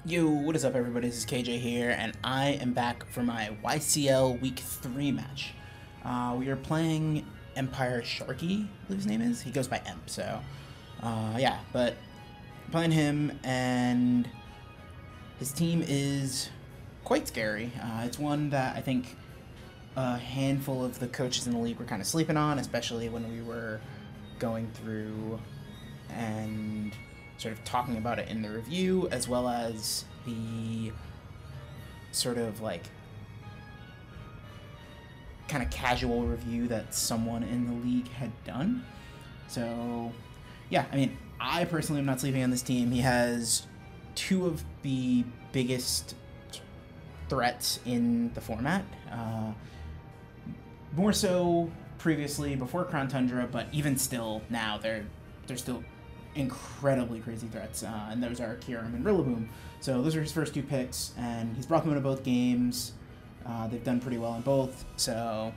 Yo, what is up everybody, this is KJ here, and I am back for my YCL Week 3 match. We are playing Empire Sharky, I believe his name is. He goes by Emp, so, yeah, but playing him, and his team is quite scary. It's one that I think a handful of the coaches in the league were kind of sleeping on, especially when we were going through and sort of talking about it in the review, as well as the sort of like kind of casual review that someone in the league had done. So yeah, I mean, I personally am not sleeping on this team. He has two of the biggest threats in the format, more so previously before Crown Tundra, but even still now they're still incredibly crazy threats, and those are Kiram and Rillaboom. So those are his first two picks, and he's brought them into both games. They've done pretty well in both, so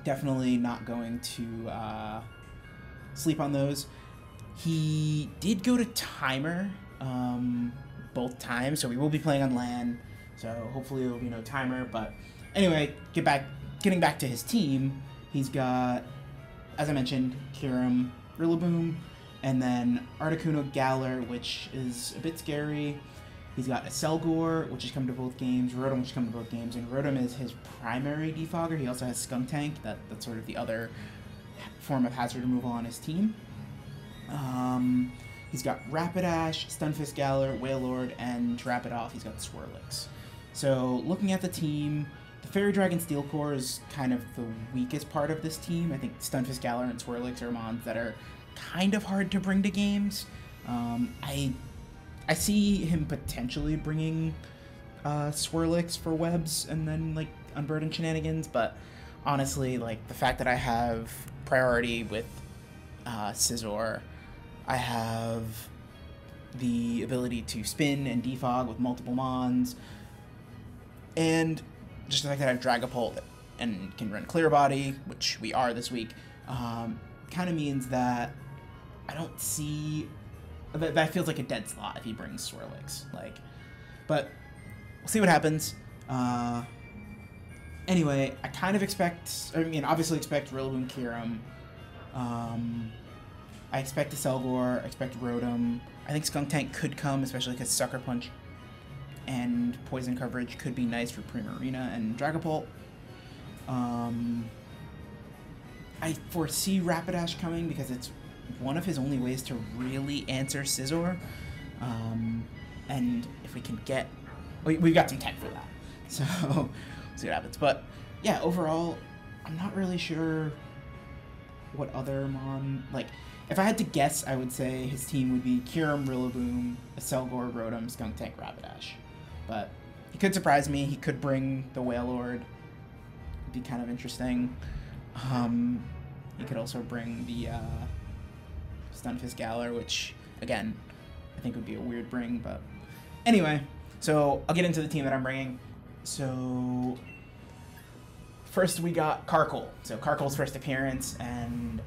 definitely not going to sleep on those. He did go to timer both times, so we will be playing on LAN, so hopefully there will be no timer. But anyway, getting back to his team, he's got, as I mentioned, Kiram, Rillaboom, and then Articuno Galar, which is a bit scary. He's got a Selgor, which has come to both games, Rotom, which has come to both games, and Rotom is his primary defogger. He also has Skuntank, that's sort of the other form of hazard removal on his team. He's got Rapidash, Stunfisk Galar, Wailord, and to wrap it off, he's got Swirlix. So looking at the team, the Fairy Dragon Steel Core is kind of the weakest part of this team. I think Stunfisk Galar and Swirlix are mons that are kind of hard to bring to games. I see him potentially bringing Swirlix for webs and then like Unburdened shenanigans, but honestly, like the fact that I have priority with Scizor, I have the ability to spin and defog with multiple mons, and just the fact that I have Dragapult and can run Clear Body, which we are this week, kind of means that I don't see that feels like a dead slot if he brings Swirlix. But we'll see what happens. Anyway, I kind of expect, obviously expect Rillaboom, Kiram. I expect a Selgor, I expect Rotom. I think Skuntank could come, especially because Sucker Punch and Poison coverage could be nice for Primarina and Dragapult. I foresee Rapidash coming because it's one of his only ways to really answer Scizor. And if we can get... We've got some tech for that. So, we'll see what happens. But, yeah, overall, I'm not really sure what other mon... if I had to guess, I would say his team would be Kiram, Rillaboom, a Selgor, Rotom, Skuntank, Rapidash. But he could surprise me. He could bring the Wailord. It'd be kind of interesting. He could also bring the Stunfisk Galar, which, again, I think would be a weird bring, but anyway, so I'll get into the team that I'm bringing. So first we got Carkol. So Carkol's first appearance, and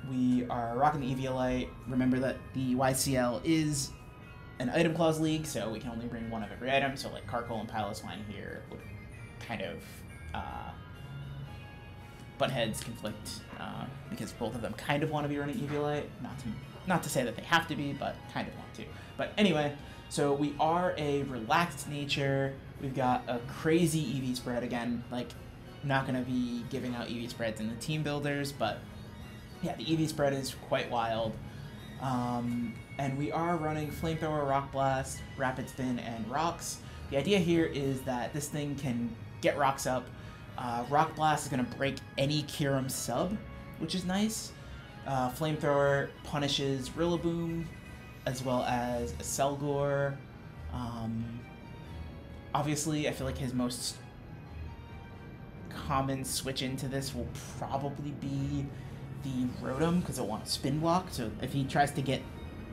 we are rocking the Eviolite. Remember that the YCL is an item clause league, so we can only bring one of every item, so like Carkol and Piloswine here would kind of butt heads conflict, because both of them kind of want to be running Eviolite. Not to say that they have to be, but kind of want to. But anyway, so we are a relaxed nature. We've got a crazy EV spread again. I'm not going to be giving out EV spreads in the team builders, but yeah, the EV spread is quite wild. And we are running Flamethrower, Rock Blast, Rapid Spin, and Rocks. The idea here is that this thing can get rocks up. Rock Blast is going to break any Kiram sub, which is nice. Flamethrower punishes Rillaboom, as well as a Selgor. Obviously, I feel like his most common switch into this will probably be the Rotom, because it'll want to spin block. So if he tries to get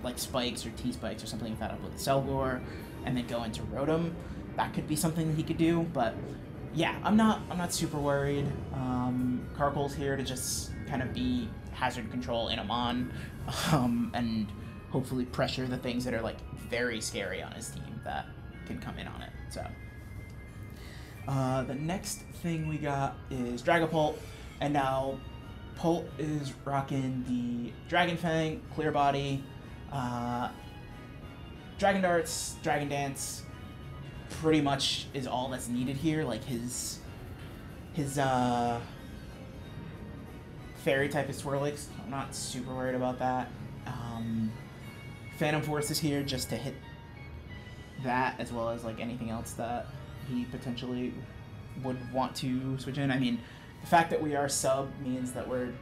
like spikes or T-spikes or something like that up with Selgor, and then go into Rotom, that could be something that he could do. But yeah, I'm not super worried. Carkol's here to just kind of be hazard control in a mon, and hopefully pressure the things that are like very scary on his team that can come in on it. So the next thing we got is Dragapult, and now Pult is rocking the Dragon Fang, Clear Body, Dragon Darts, Dragon Dance. Pretty much is all that's needed here. Like his Fairy type is Swirlix. I'm not super worried about that. Phantom Force is here just to hit that, as well as like anything else that he potentially would want to switch in. I mean, the fact that we are sub means that we're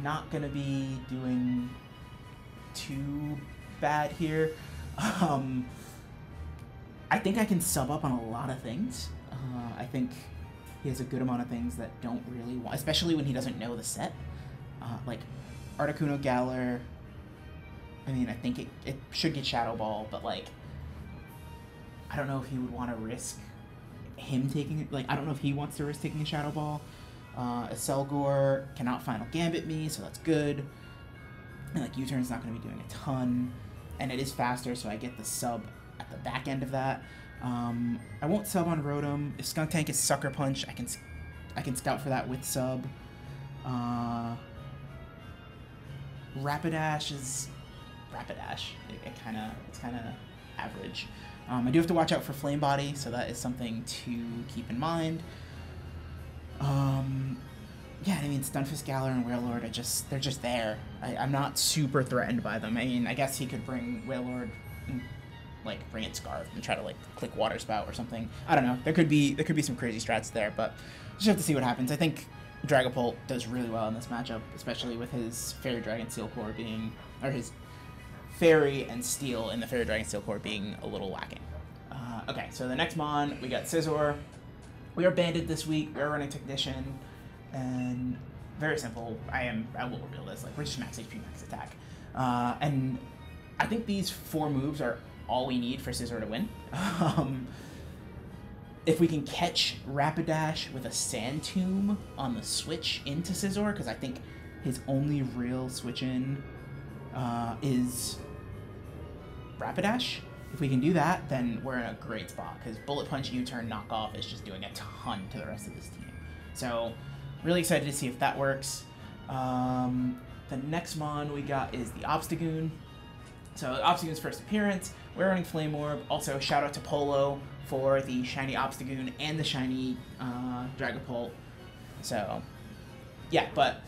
not going to be doing too bad here. I think I can sub up on a lot of things. I think he has a good amount of things that don't really want, especially when he doesn't know the set. Like Articuno Galar, I mean, I think it should get Shadow Ball, but like, I don't know if he would want to risk him taking it. Like, I don't know if he wants to risk taking a Shadow Ball. Selgor cannot Final Gambit me, so that's good. And like, U-Turn's not going to be doing a ton. And it is faster, so I get the sub at the back end of that. I won't sub on Rotom. If Skuntank is Sucker Punch, I can scout for that with sub. Rapidash is Rapidash. It's kind of average. I do have to watch out for Flame Body, so that is something to keep in mind. Yeah, I mean, Stunfisk, Galar, and Wailord they're just there. I'm not super threatened by them. I mean, I guess he could bring Wailord and, like, bring it Scarf and try to, like, click Water Spout or something. I don't know. There could be some crazy strats there, but just have to see what happens. I think Dragapult does really well in this matchup, especially with his Fairy Dragon Steel Core being, or his Fairy and Steel in the Fairy Dragon Steel Core being a little lacking. Okay, so the next Mon, we got Scizor. We are banded this week. We are running Technician, and very simple. I will reveal this. Like, we're just max HP, max attack, and I think these 4 moves are all we need for Scizor to win. If we can catch Rapidash with a Sand Tomb on the switch into Scizor, because I think his only real switch in is Rapidash. If we can do that, then we're in a great spot, because Bullet Punch, U-Turn, Knockoff is just doing a ton to the rest of this team. So, really excited to see if that works. The next Mon we got is the Obstagoon. So, Obstagoon's first appearance, we're running Flame Orb. Also, shout out to Polo for the shiny Obstagoon and the shiny Dragapult. So, yeah, but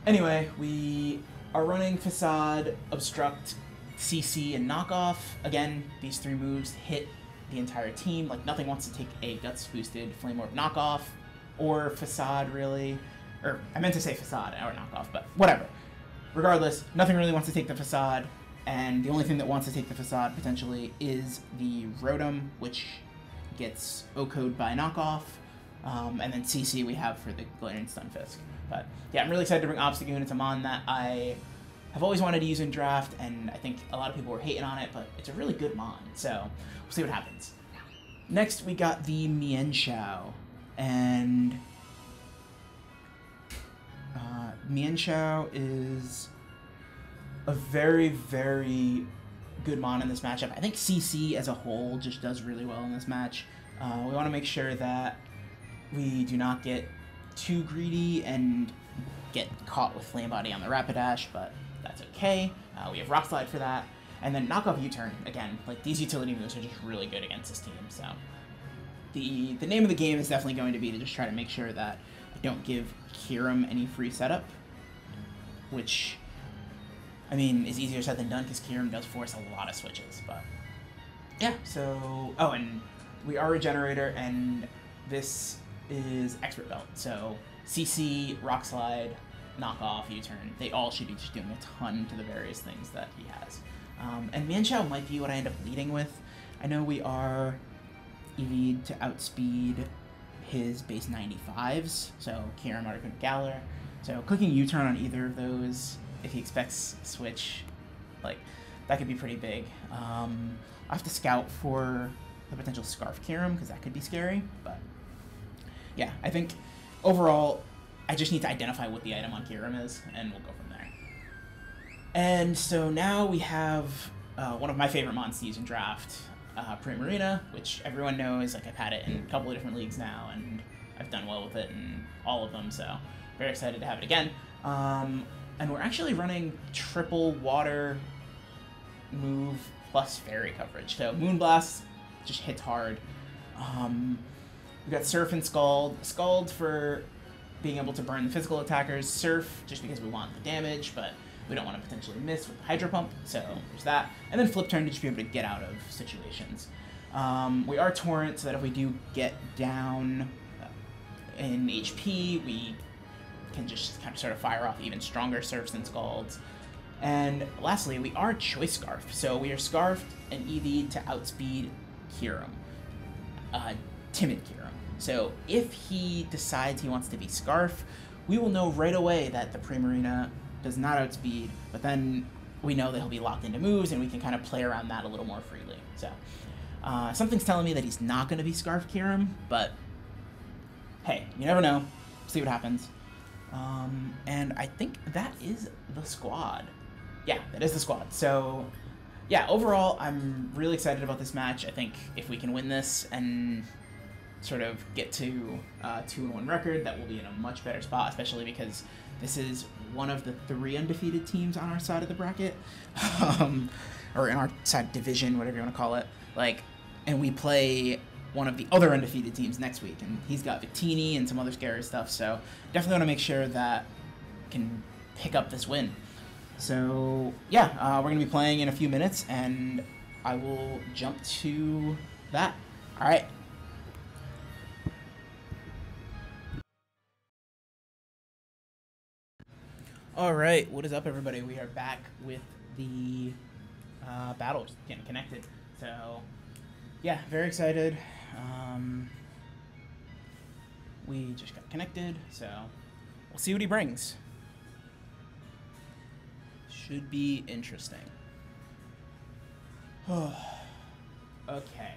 anyway, we are running Facade, Obstruct, CC, and Knockoff. Again, these 3 moves hit the entire team. Like, nothing wants to take a Guts boosted Flame Orb Knockoff or Facade, really. Or, I meant to say Facade or Knockoff, but whatever. Regardless, nothing really wants to take the Facade, and the only thing that wants to take the Facade, potentially, is the Rotom, which gets O-Code by Knockoff, and then CC we have for the Galarian Stunfisk. But, yeah, I'm really excited to bring Obstagoon. It's a Mon that I have always wanted to use in draft, and I think a lot of people were hating on it, but it's a really good Mon, so we'll see what happens. Next, we got the Mienshao, and Mienshao is a very, very good Mon in this matchup. I think CC as a whole just does really well in this match. We want to make sure that we do not get too greedy and get caught with Flame Body on the Rapidash, but that's okay. We have Rock Slide for that. And then Knockoff U-Turn, again, like, these utility moves are just really good against this team, so the name of the game is definitely going to be to just try to make sure that I don't give Kyurem any free setup, which, I mean, is easier said than done because Kyurem does force a lot of switches, but yeah, so, oh, and we are Regenerator, and this is Expert Belt, so CC, Rock Slide, Knockoff, U-Turn, they all should be just doing a ton to the various things that he has. And Mienshao might be what I end up leading with. I know we are EV'd to outspeed his base 95s, so Kyurem, Articuno, Galar. So clicking U-Turn on either of those, if he expects switch, like, that could be pretty big. I have to scout for the potential Scarf Kyurem, because that could be scary, but yeah, I think overall, I just need to identify what the item on Kyurem is, and we'll go from there. And so now we have one of my favorite mons to use in draft, Primarina, which everyone knows. Like, I've had it in a couple of different leagues now, and I've done well with it in all of them, so very excited to have it again. And we're actually running triple water move plus fairy coverage. So Moonblast just hits hard. We've got Surf and Scald. Scald for being able to burn the physical attackers. Surf just because we want the damage, but we don't want to potentially miss with the Hydro Pump, so there's that. And then Flip Turn to just be able to get out of situations. We are Torrent, so that if we do get down in HP, we can just kind of sort of fire off even stronger Surfs and Scalds. And lastly, we are Choice Scarf. So we are Scarfed and EV'd to outspeed Kyurem. Timid Kyurem. So if he decides he wants to be Scarf, we will know right away that the Primarina does not outspeed, but then we know that he'll be locked into moves, and we can kind of play around that a little more freely. So something's telling me that he's not going to be Scarf Kyurem, but hey, you never know. See what happens. And I think that is the squad. Yeah, that is the squad. So yeah, overall, I'm really excited about this match. I think if we can win this and sort of get to a 2-1 record, that will be in a much better spot, especially because this is one of the 3 undefeated teams on our side of the bracket, or in our side division, whatever you want to call it. Like, and we play one of the other undefeated teams next week, and he's got Victini and some other scary stuff, so definitely want to make sure that can pick up this win. So yeah, we're going to be playing in a few minutes, and I will jump to that. All right. All right, what is up, everybody? We are back with the battles getting connected. So yeah, very excited. We just got connected, so we'll see what he brings. Should be interesting. Okay.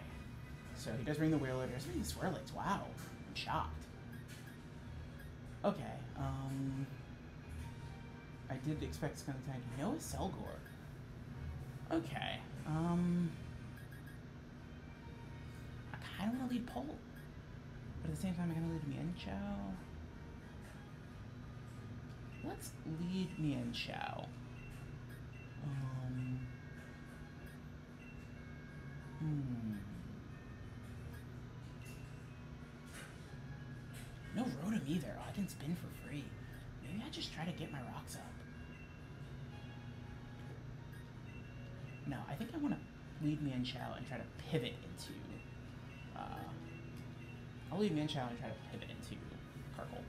So he does bring the Wheeler, he does bring the Swirlix. Wow. I'm shocked. Okay. I did expect Skunk Tank. No Selgor. Okay. I kind of want to lead Pole. But at the same time, I'm going to lead Mienshao. Let's lead Mienshao. No Rotom either. Oh, I can spin for free. Maybe I just try to get my rocks up. No, I think I want to lead Mienshao and try to pivot into... I'll lead Mienshao and try to pivot into Carkol.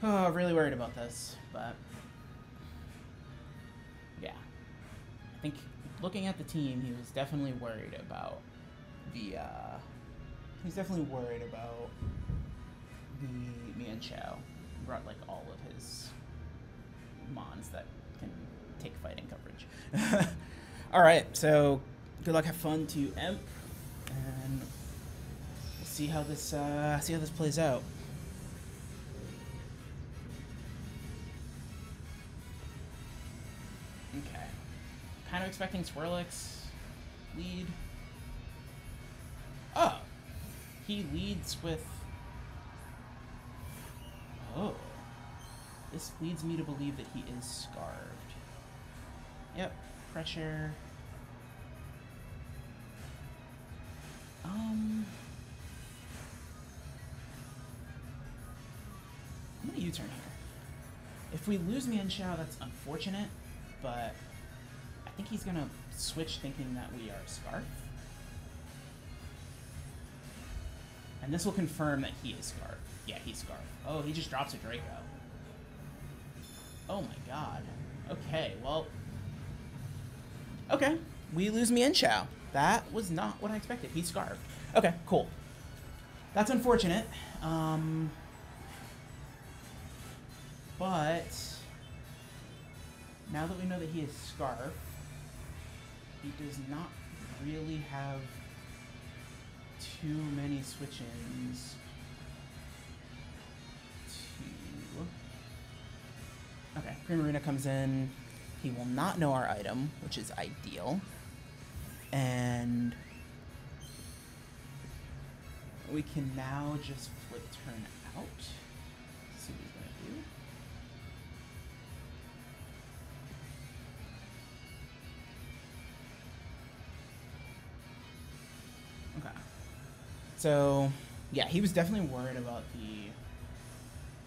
Oh, really worried about this, but yeah. I think looking at the team, he was definitely worried about the, he's definitely worried about the Mienshao. Brought like all of his mons that can take fighting coverage. Alright, so good luck, have fun to Emp, and we'll see how this plays out. Okay. Kind of expecting Swirlix lead. Oh. He leads with... Oh. This leads me to believe that he is Scarved. Yep. Pressure. I'm gonna U-turn here. If we lose Mienshao, that's unfortunate, but I think he's gonna switch thinking that we are Scarf. And this will confirm that he is Scarf. Yeah, he's Scarf. Oh, he just drops a Draco. Oh my god. Okay, well... Okay, we lose Mienshao. That was not what I expected. He's Scarf. Okay, cool. That's unfortunate. But... now that we know that he is Scarf, he does not really have too many switch-ins to... Okay, Primarina comes in. He will not know our item, which is ideal. And we can now just flip turn out. See what he's gonna do. Okay. So, yeah, he was definitely worried about the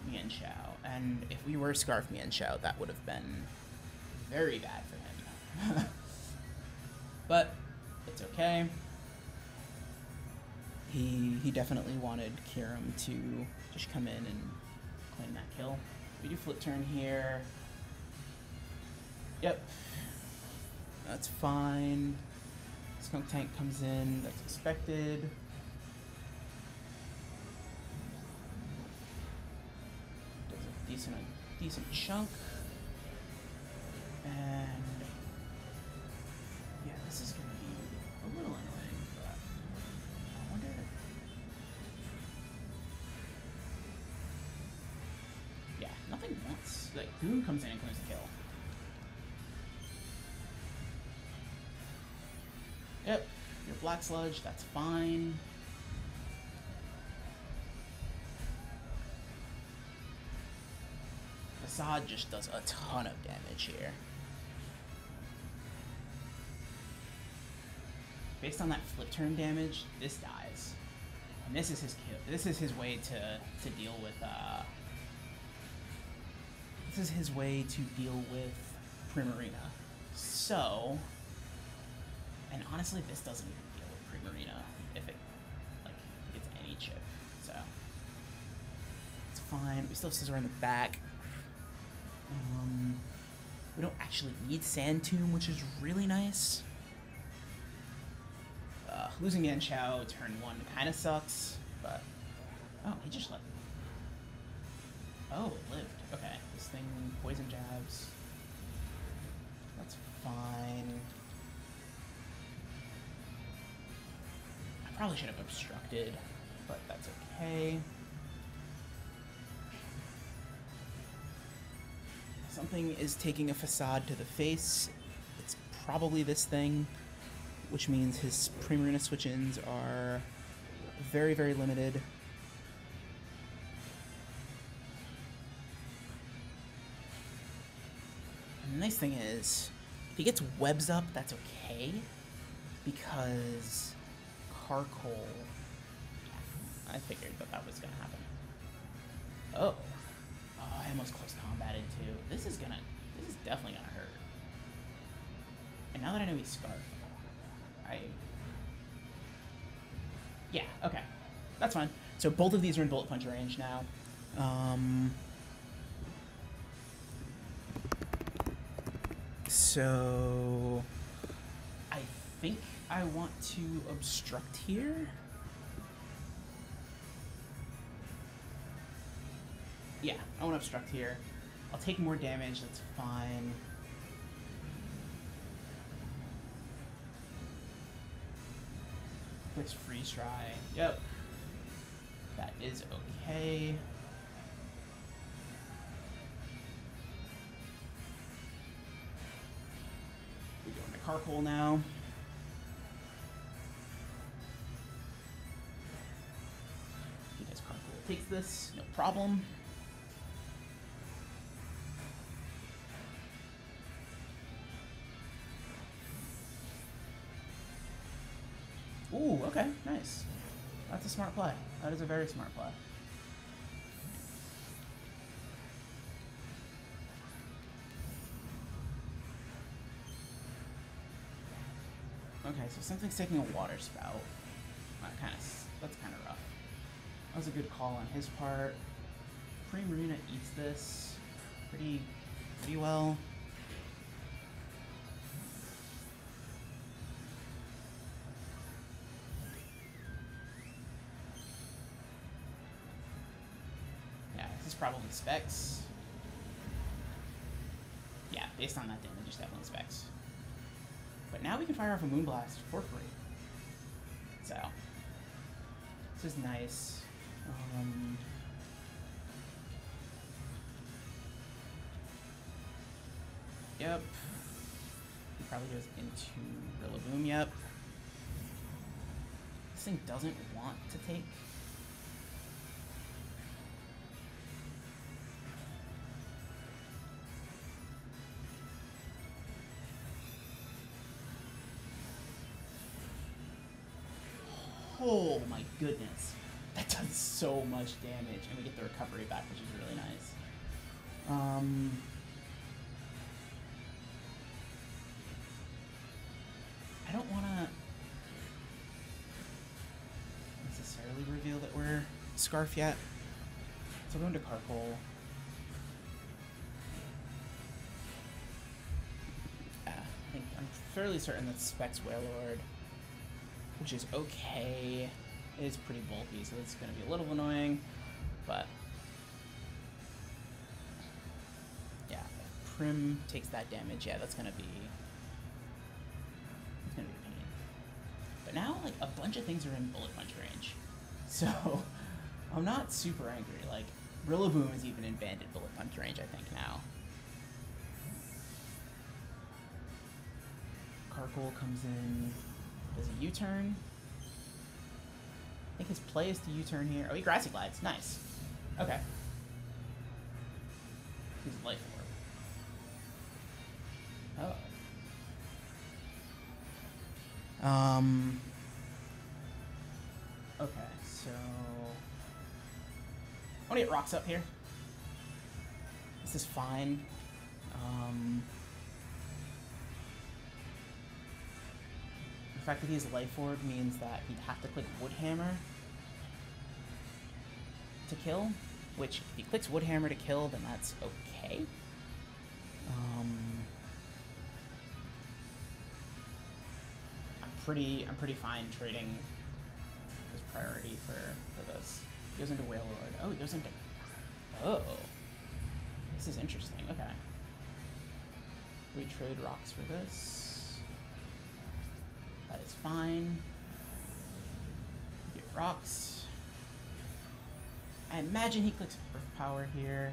Mian Xiao. And if we were Scarf Mian Xiao, that would have been very bad for him. But it's okay. He definitely wanted Kirim to just come in and claim that kill. We do flip turn here. Yep. That's fine. Skunk Tank comes in. That's expected. Does a decent chunk. And yeah, this is gonna be a little annoying, but I wonder. Yeah, nothing wants. Like, Goon comes in and claims the kill. Yep, your Black Sludge, that's fine. Facade just does a ton of damage here. Based on that flip turn damage, this dies. And this is his kill. This is his way to deal with this is his way to deal with Primarina. So, and honestly, this doesn't even deal with Primarina if it gets any chip. So it's fine. We still have Scizor in the back. We don't actually need Sand Tomb, which is really nice. Losing Mian Xiao turn 1 kind of sucks, but... Oh, he just left. Oh, it lived. Okay, this thing poison jabs. That's fine. I probably should have obstructed, but that's okay. Something is taking a Facade to the face. It's probably this thing, which means his Primarina switch-ins are very, very limited. And the nice thing is, if he gets webs up, that's okay, because Carkol... I figured that was gonna happen. Oh. I almost close combated too. This is definitely gonna hurt. And now that I know he's Scarf, yeah, okay. That's fine. So both of these are in Bullet Punch range now. So I think I want to obstruct here. Yeah, I want to obstruct here. I'll take more damage, that's fine. Clicks Freeze Try. Yep. That is okay. We go into Carkol now. He does Carkol. Takes this, no problem. Ooh, okay, nice. That's a smart play. That is a very smart play. Okay, so something's taking a Water Spout. That's kind of rough. That was a good call on his part. Primarina eats this pretty well. Probably Specs. Yeah, based on that damage, it's definitely Specs. But now we can fire off a Moonblast for free. So, this is nice. Yep. He probably goes into Rillaboom, yep. This thing doesn't want to take. Oh my goodness. That does so much damage. And we get the recovery back, which is really nice. I don't want to necessarily reveal that we're Scarf yet. So we'll go into Carkol. I'm fairly certain that Specs Wailord, which is okay. It is pretty bulky, so it's going to be a little annoying, but yeah, if Prim takes that damage, yeah, that's going to be a pain. But now, like, a bunch of things are in Bullet Punch range, so I'm not super angry. Like, Rillaboom is even in Banded Bullet Punch range, I think, now. Carkol comes in, does a U-turn. I think his play is to U-turn here. Oh, he Grassy Glides. Nice. Okay. He's Life Orb. Oh. Okay, so I want to get Rocks up here. This is fine. The fact that he has Life Orb means that he'd have to click Wood Hammer to kill, which if he clicks Wood Hammer to kill, then that's okay. I'm pretty fine trading his priority for this. He goes into Wailord. Oh, he goes into. Oh, this is interesting. Okay, we trade Rocks for this. That is fine. Get Rocks. I imagine he clicks Earth Power here.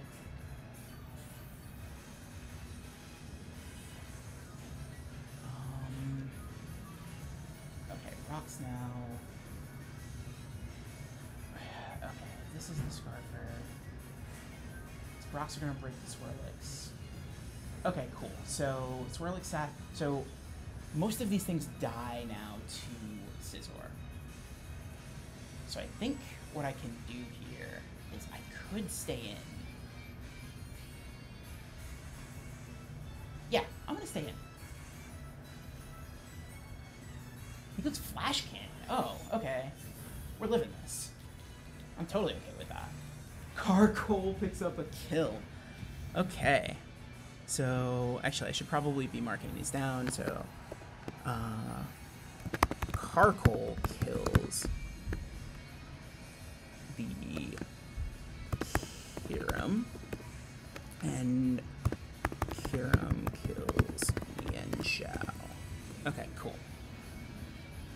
Okay, Rocks now. Okay, this is the Scarfer. So Rocks are gonna break the Swirlix. Okay, cool. So Swirlix sat. So most of these things die now to Scizor. So I think what I can do here is I could stay in. Yeah, I'm gonna stay in. He goes Flash Cannon. Oh, okay. We're living this. I'm totally okay with that. Carkol picks up a kill. Okay. So, actually, I should probably be marking these down, so... Carkol kills the Kyurem, and Kyurem kills Yanxiao. Okay, cool.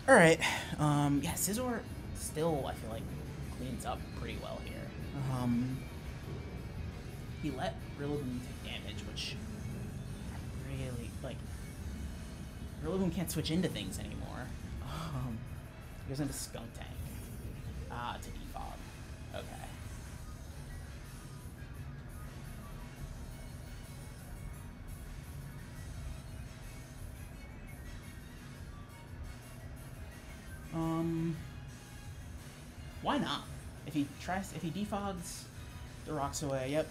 Alright, yeah, Scizor still, I feel like, cleans up pretty well here. He let Rillaboom take damage, which I really, like, Rillaboom can't switch into things anymore. He goes into Skunk Tank. To defog. Okay. Why not? If he defogs the Rocks away, yep.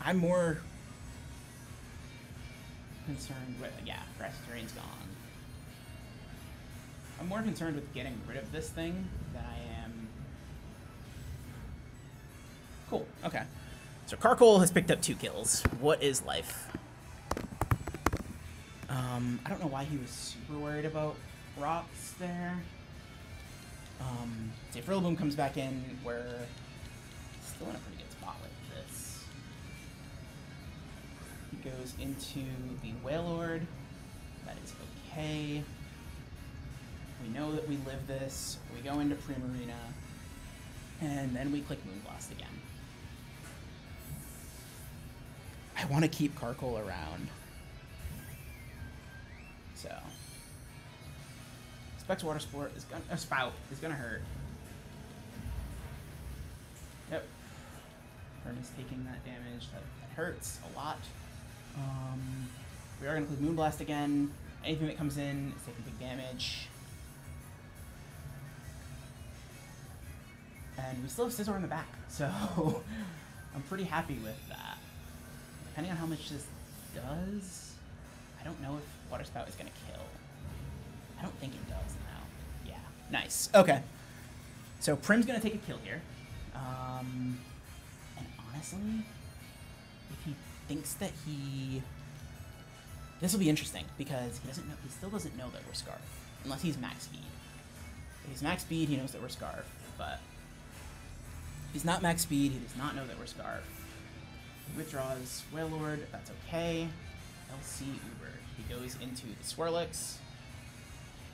I'm more concerned with, yeah, Grassy Terrain's gone. I'm more concerned with getting rid of this thing than I am. Cool, okay. So Carkol has picked up 2 kills. What is life? I don't know why he was super worried about Rocks there. See if Rillaboom comes back in, we're still in a pretty good spot with this. He goes into the Wailord. That is okay. We know that we live this. We go into Primarina. And then we click Moonblast again. I want to keep Carkol around. So. Specs Water Sport is gonna... Spout is gonna hurt. Yep. Burn is taking that damage. That hurts a lot. We are going to click Moonblast again. Anything that comes in is taking big damage. And we still have Scizor in the back, so I'm pretty happy with that. Depending on how much this does, I don't know if Water Spout is going to kill. I don't think it does now. Yeah, nice. Okay. So Prim's going to take a kill here. And honestly, if he thinks that he... This will be interesting, because he doesn't know. He still doesn't know that we're Scarf, unless he's max speed. If he's max speed, he knows that we're Scarf, but if he's not max speed, he does not know that we're Scarf. He withdraws Wailord, that's okay. LC Uber. He goes into the Swirlix.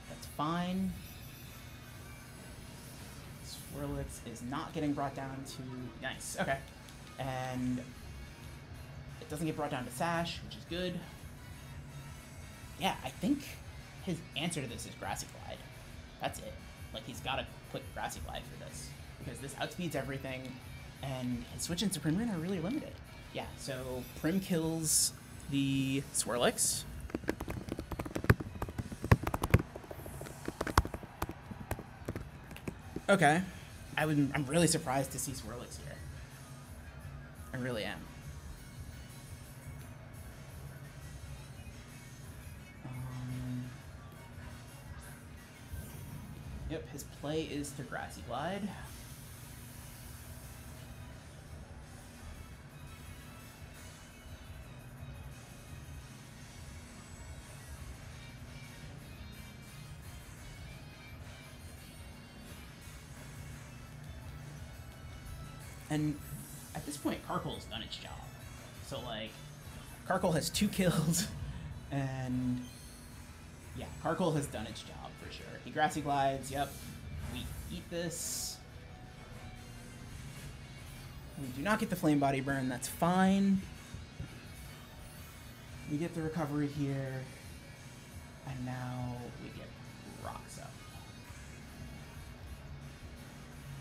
That's fine. Swirlix is not getting brought down to... Nice, okay. And it doesn't get brought down to Sash, which is good. Yeah, I think his answer to this is Grassy Glide. That's it. Like, he's got to click Grassy Glide for this, because this outspeeds everything, and his switch into Primarina are really limited. Yeah, so Prim kills the Swirlix. Okay. I'm really surprised to see Swirlix here. I really am. Yep, his play is to Grassy Glide. And at this point, Carkol's done its job. So, like, Carkol has 2 kills, and yeah, Carkol has done its job for sure. He Grassy Glides, yep. We eat this. We do not get the Flame Body Burn, that's fine. We get the recovery here, and now we get Rocks up.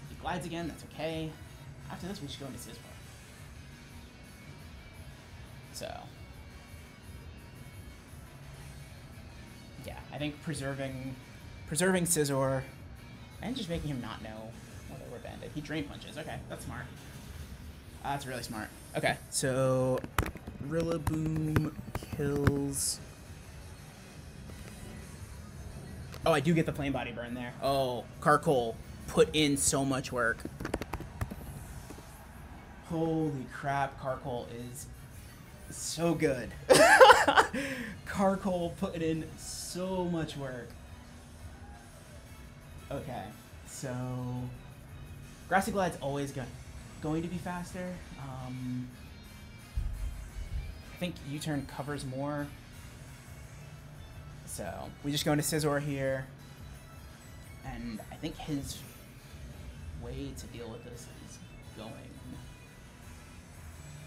He glides again, that's okay. After this, we just go into Scizor. So, yeah, I think preserving Scizor and just making him not know whether we're banded. He Drain Punches. Okay, that's smart. That's really smart. Okay, so Rillaboom kills. Oh, I do get the Flame Body Burn there. Oh, Carkol put in so much work. Holy crap, Carkol is so good. Carkol put in so much work. Okay, so Grassy Glide's always going to be faster. I think U-turn covers more. So we just go into Scizor here. And I think his way to deal with this is going...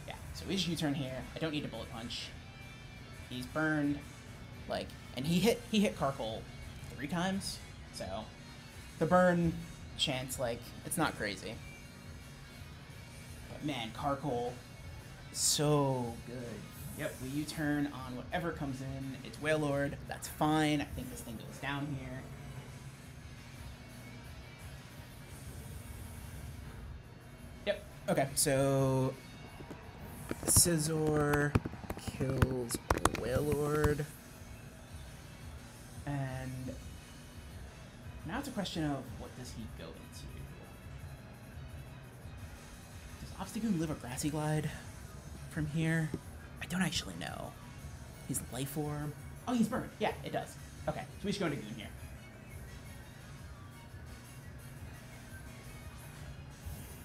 Yeah, so we just U-turn here. I don't need to Bullet Punch. He's burned. Like, and he hit Carkol 3 times. So the burn chance, like, it's not crazy. But man, Carkol, so good. Yep, we U-turn on whatever comes in. It's Wailord. That's fine. I think this thing goes down here. Yep. Okay, so Scizor kills Wailord. And now it's a question of what does he go into? Does Obstagoon live a Grassy Glide from here? I don't actually know. His Life Orb. Oh, he's burned. Yeah, it does. Okay, so we should go into Goon here.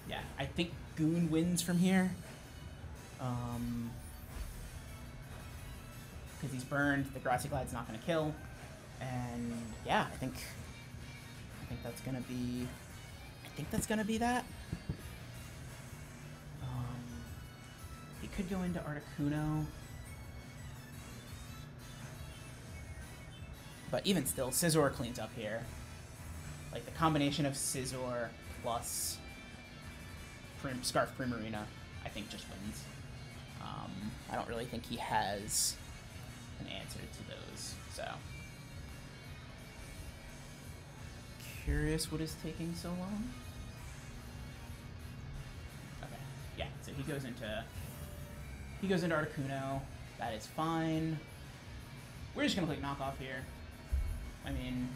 Yeah, I think Goon wins from here. because he's burned. The Grassy Glide's not going to kill. And yeah, I think that's going to be... I think that's going to be that. He could go into Articuno. But even still, Scizor cleans up here. Like, the combination of Scizor plus Scarf Primarina, I think, just wins. I don't really think he has an answer to those, so... Curious what is taking so long? Okay, yeah, so he goes into Articuno. That is fine. We're just gonna click knockoff here. I mean,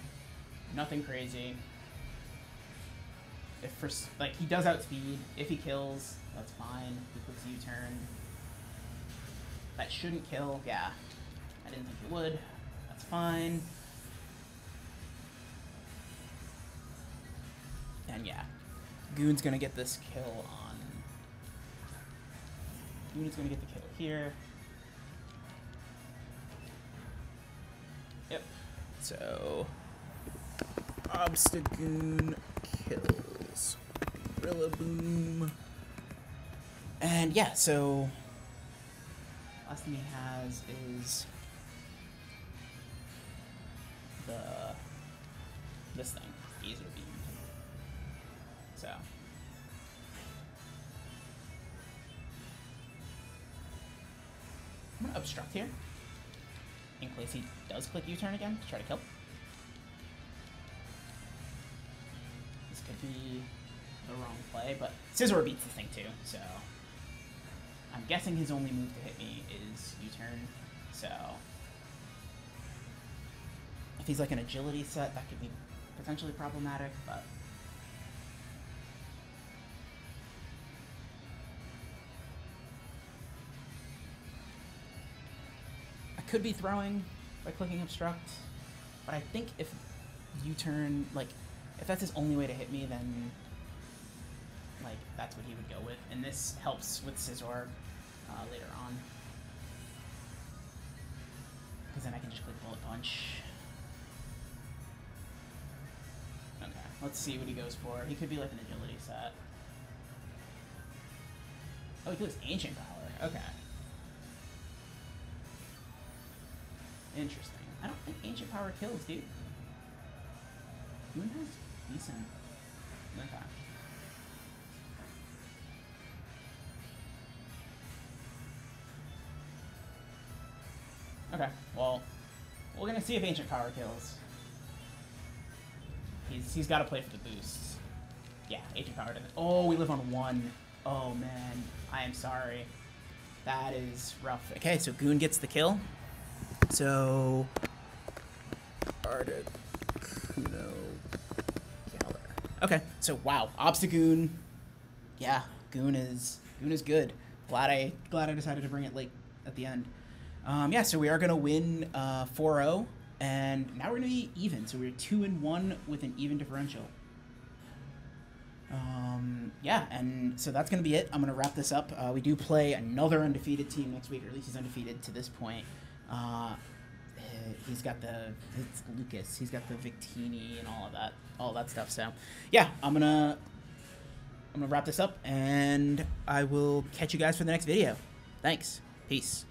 nothing crazy. If for, like, he does outspeed. If he kills, that's fine. He clicks U-turn. That shouldn't kill. Yeah, I didn't think it would. That's fine. And yeah, Goon's gonna get this kill on. Goon is gonna get the kill here. Yep. So Obstagoon kills Rillaboom. And yeah, so last thing he has is this thing, Laser Beam. So I'm gonna obstruct here in case he does click U-turn again to try to kill. This could be the wrong play, but Scizor beats the thing too, so I'm guessing his only move to hit me is U-turn, so if he's like an agility set, that could be potentially problematic, but I could be throwing by clicking obstruct, but I think if U-turn, like, if that's his only way to hit me, then like that's what he would go with, and this helps with Scizor later on, because then I can just click Bullet Punch. Okay, let's see what he goes for. He could be like an agility set. Oh, he goes Ancient Power. Okay. Interesting. I don't think Ancient Power kills, dude. Moon has decent. Okay. Okay, well, we're gonna see if Ancient Power kills. He's got to play for the boosts. Yeah, Ancient Power doesn't. Oh, we live on 1. Oh man, I am sorry. That is rough. Okay, so Goon gets the kill. So Articuno Galar. Okay, so wow, Obstagoon. Yeah, Goon is good. Glad I decided to bring it late at the end. Yeah, so we are gonna win 4-0, and now we're gonna be even. So we're 2-1 with an even differential. Yeah, and so that's gonna be it. I'm gonna wrap this up. We do play another undefeated team next week, or at least he's undefeated to this point. He's got it's Lucas. He's got the Victini and all that stuff. So yeah, I'm gonna wrap this up, and I will catch you guys for the next video. Thanks. Peace.